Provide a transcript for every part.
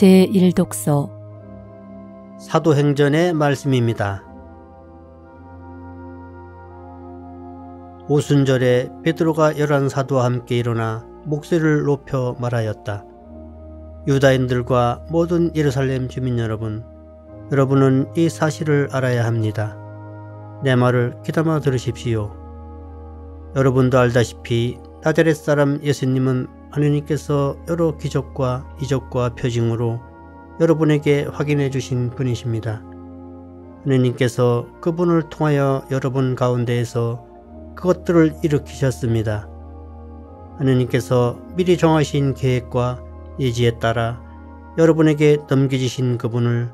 제1독서 사도행전의 말씀입니다. 오순절에 베드로가 11사도와 함께 일어나 목소리를 높여 말하였다. 유다인들과 모든 예루살렘 주민 여러분, 여러분은 이 사실을 알아야 합니다. 내 말을 귀담아 들으십시오. 여러분도 알다시피 나자렛 사람 예수님은 하느님께서 여러 기적과 이적과 표징으로 여러분에게 확인해 주신 분이십니다. 하느님께서 그분을 통하여 여러분 가운데에서 그것들을 일으키셨습니다. 하느님께서 미리 정하신 계획과 예지에 따라 여러분에게 넘겨주신 그분을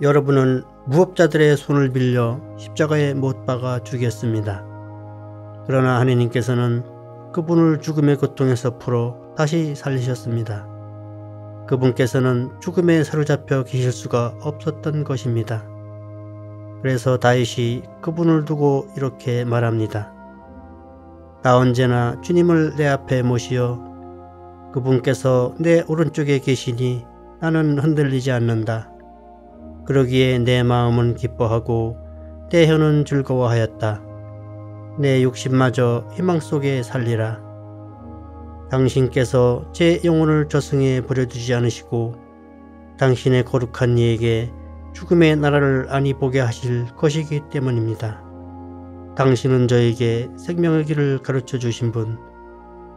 여러분은 무법자들의 손을 빌려 십자가에 못 박아 죽였습니다. 그러나 하느님께서는 그분을 죽음의 고통에서 풀어 다시 살리셨습니다. 그분께서는 죽음에 사로잡혀 계실 수가 없었던 것입니다. 그래서 다윗이 그분을 두고 이렇게 말합니다. 나 언제나 주님을 내 앞에 모시어 그분께서 내 오른쪽에 계시니 나는 흔들리지 않는다. 그러기에 내 마음은 기뻐하고 내 혀는 즐거워하였다. 내 육신마저 희망 속에 살리라. 당신께서 제 영혼을 저승에 버려두지 않으시고 당신의 거룩한 이에게 죽음의 나라를 아니 보게 하실 것이기 때문입니다. 당신은 저에게 생명의 길을 가르쳐 주신 분,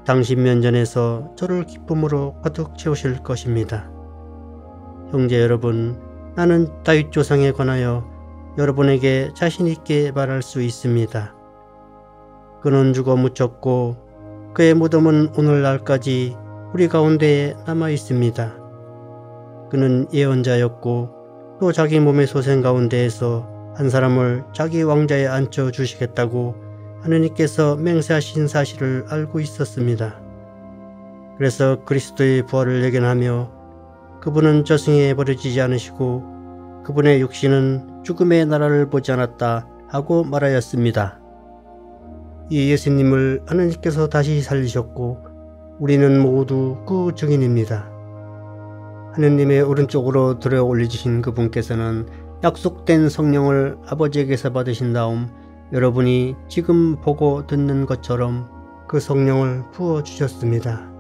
당신 면전에서 저를 기쁨으로 가득 채우실 것입니다. 형제 여러분, 나는 다윗 조상에 관하여 여러분에게 자신 있게 말할 수 있습니다. 그는 죽어 묻혔고 그의 무덤은 오늘날까지 우리 가운데에 남아 있습니다. 그는 예언자였고 또 자기 몸의 소생 가운데에서 한 사람을 자기 왕자에 앉혀 주시겠다고 하느님께서 맹세하신 사실을 알고 있었습니다. 그래서 그리스도의 부활을 예견하며 그분은 저승에 버려지지 않으시고 그분의 육신은 죽음의 나라를 보지 않았다 하고 말하였습니다. 이 예수님을 하느님께서 다시 살리셨고 우리는 모두 그 증인입니다. 하느님의 오른쪽으로 들어 올려주신 그분께서는 약속된 성령을 아버지에게서 받으신 다음 여러분이 지금 보고 듣는 것처럼 그 성령을 부어주셨습니다.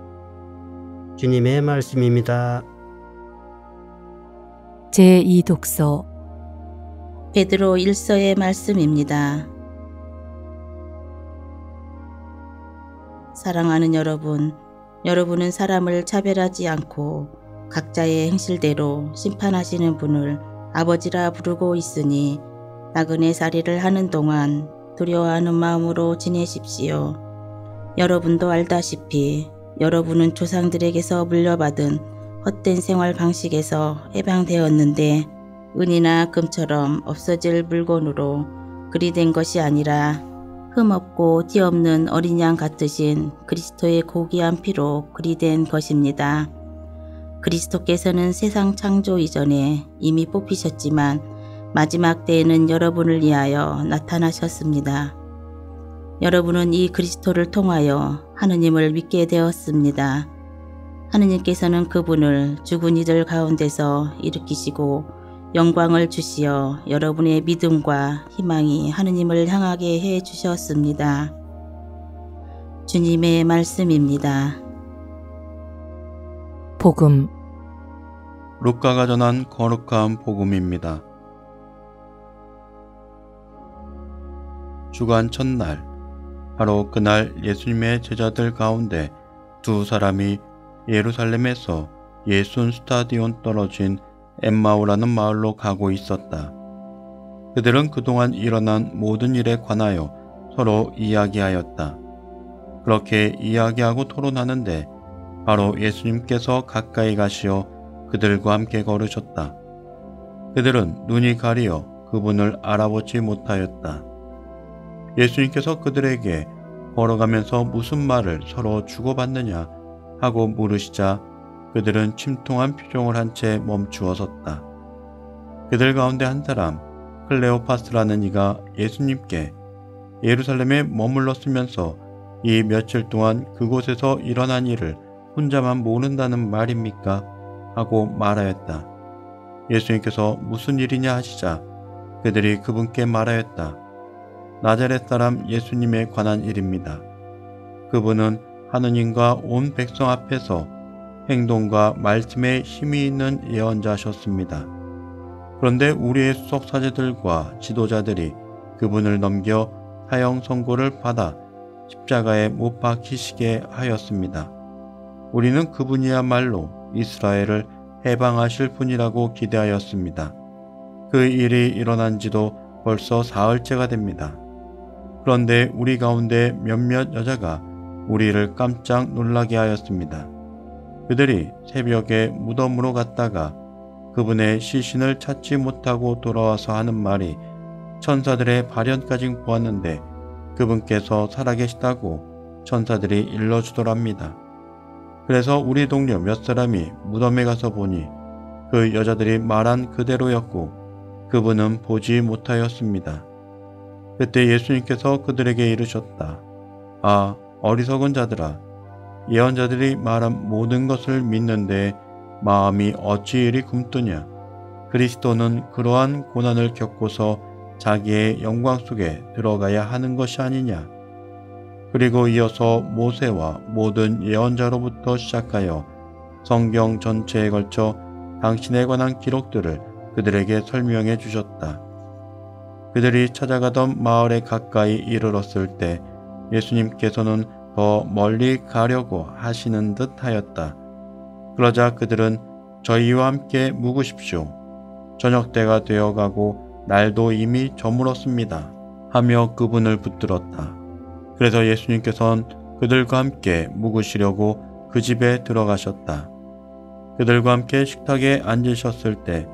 주님의 말씀입니다. 제2독서 베드로 1서의 말씀입니다. 사랑하는 여러분, 여러분은 사람을 차별하지 않고 각자의 행실대로 심판하시는 분을 아버지라 부르고 있으니 나그네 살이를 하는 동안 두려워하는 마음으로 지내십시오. 여러분도 알다시피 여러분은 조상들에게서 물려받은 헛된 생활 방식에서 해방되었는데 은이나 금처럼 없어질 물건으로 그리 된 것이 아니라 흠없고 티없는 어린 양 같으신 그리스도의 고귀한 피로 그리 된 것입니다. 그리스도께서는 세상 창조 이전에 이미 뽑히셨지만 마지막 때에는 여러분을 위하여 나타나셨습니다. 여러분은 이 그리스도를 통하여 하느님을 믿게 되었습니다. 하느님께서는 그분을 죽은 이들 가운데서 일으키시고 영광을 주시어 여러분의 믿음과 희망이 하느님을 향하게 해 주셨습니다. 주님의 말씀입니다. 복음 루카가 전한 거룩한 복음입니다. 주간 첫날, 바로 그날 예수님의 제자들 가운데 두 사람이 예루살렘에서 예순 스타디온 떨어진 엠마오라는 마을로 가고 있었다. 그들은 그동안 일어난 모든 일에 관하여 서로 이야기하였다. 그렇게 이야기하고 토론하는데 바로 예수님께서 가까이 가시어 그들과 함께 걸으셨다. 그들은 눈이 가리어 그분을 알아보지 못하였다. 예수님께서 그들에게 걸어가면서 무슨 말을 서로 주고받느냐 하고 물으시자 그들은 침통한 표정을 한 채 멈추어 섰다. 그들 가운데 한 사람 클레오파스라는 이가 예수님께 예루살렘에 머물렀으면서 이 며칠 동안 그곳에서 일어난 일을 혼자만 모른다는 말입니까? 하고 말하였다. 예수님께서 무슨 일이냐 하시자 그들이 그분께 말하였다. 나자렛 사람 예수님에 관한 일입니다. 그분은 하느님과 온 백성 앞에서 행동과 말씀에 힘이 있는 예언자셨습니다. 그런데 우리의 수석 사제들과 지도자들이 그분을 넘겨 사형 선고를 받아 십자가에 못 박히시게 하였습니다. 우리는 그분이야말로 이스라엘을 해방하실 분이라고 기대하였습니다. 그 일이 일어난 지도 벌써 사흘째가 됩니다. 그런데 우리 가운데 몇몇 여자가 우리를 깜짝 놀라게 하였습니다. 그들이 새벽에 무덤으로 갔다가 그분의 시신을 찾지 못하고 돌아와서 하는 말이 천사들의 발현까지 보았는데 그분께서 살아계시다고 천사들이 일러주더랍니다. 그래서 우리 동료 몇 사람이 무덤에 가서 보니 그 여자들이 말한 그대로였고 그분은 보지 못하였습니다. 그때 예수님께서 그들에게 이르셨다. 아, 어리석은 자들아, 예언자들이 말한 모든 것을 믿는데 마음이 어찌 이리 굼뜨냐. 그리스도는 그러한 고난을 겪고서 자기의 영광 속에 들어가야 하는 것이 아니냐. 그리고 이어서 모세와 모든 예언자로부터 시작하여 성경 전체에 걸쳐 당신에 관한 기록들을 그들에게 설명해 주셨다. 그들이 찾아가던 마을에 가까이 이르렀을 때 예수님께서는 더 멀리 가려고 하시는 듯 하였다. 그러자 그들은 저희와 함께 묵으십시오. 저녁 때가 되어가고 날도 이미 저물었습니다. 하며 그분을 붙들었다. 그래서 예수님께서는 그들과 함께 묵으시려고 그 집에 들어가셨다. 그들과 함께 식탁에 앉으셨을 때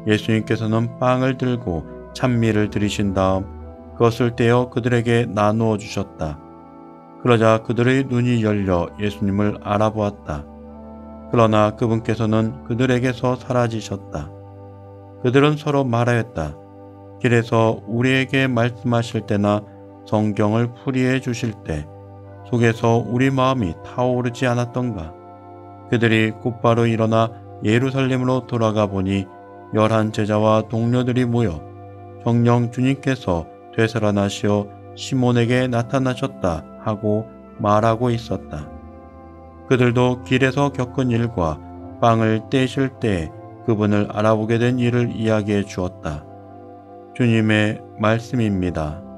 예수님께서는 빵을 들고 찬미를 드리신 다음 그것을 떼어 그들에게 나누어 주셨다. 그러자 그들의 눈이 열려 예수님을 알아보았다. 그러나 그분께서는 그들에게서 사라지셨다. 그들은 서로 말하였다. 길에서 우리에게 말씀하실 때나 성경을 풀이해 주실 때 속에서 우리 마음이 타오르지 않았던가. 그들이 곧바로 일어나 예루살렘으로 돌아가 보니 11 제자와 동료들이 모여 정녕 주님께서 되살아나시어 시몬에게 나타나셨다 하고 말하고 있었다. 그들도 길에서 겪은 일과 빵을 떼실 때 그분을 알아보게 된 일을 이야기해 주었다. 주님의 말씀입니다.